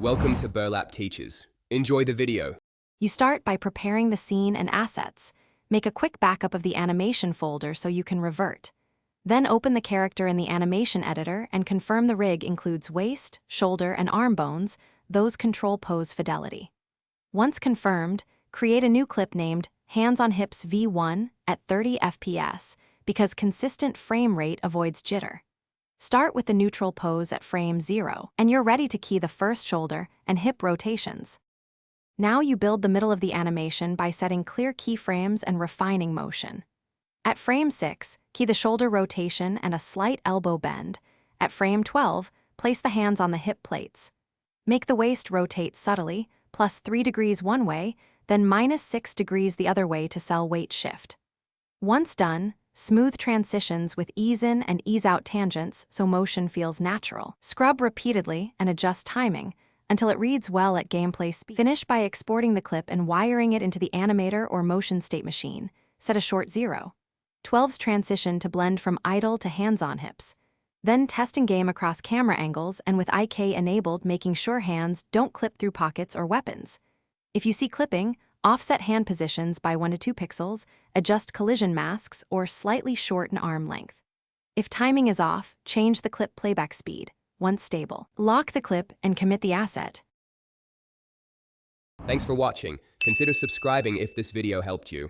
Welcome to Burlap Teachers. Enjoy the video. You start by preparing the scene and assets. Make a quick backup of the animation folder so you can revert. Then open the character in the animation editor and confirm the rig includes waist, shoulder, and arm bones. Those control pose fidelity. Once confirmed, create a new clip named Hands on Hips V1 at 30 FPS because consistent frame rate avoids jitter. Start with the neutral pose at frame 0, and you're ready to key the first shoulder and hip rotations. Now you build the middle of the animation by setting clear keyframes and refining motion. At frame 6, key the shoulder rotation and a slight elbow bend. At frame 12, place the hands on the hip plates. Make the waist rotate subtly, plus 3 degrees one way, then minus 6 degrees the other way to sell weight shift. Once done, smooth transitions with ease-in and ease-out tangents so motion feels natural. Scrub repeatedly and adjust timing until it reads well at gameplay speed. Finish by exporting the clip and wiring it into the animator or motion state machine. Set a short 0. 12's transition to blend from idle to hands-on hips. Then test and game across camera angles and with IK enabled, making sure hands don't clip through pockets or weapons. If you see clipping, offset hand positions by 1 to 2 pixels, adjust collision masks, or slightly shorten arm length. If timing is off, change the clip playback speed. Once stable, lock the clip and commit the asset. Thanks for watching. Consider subscribing if this video helped you.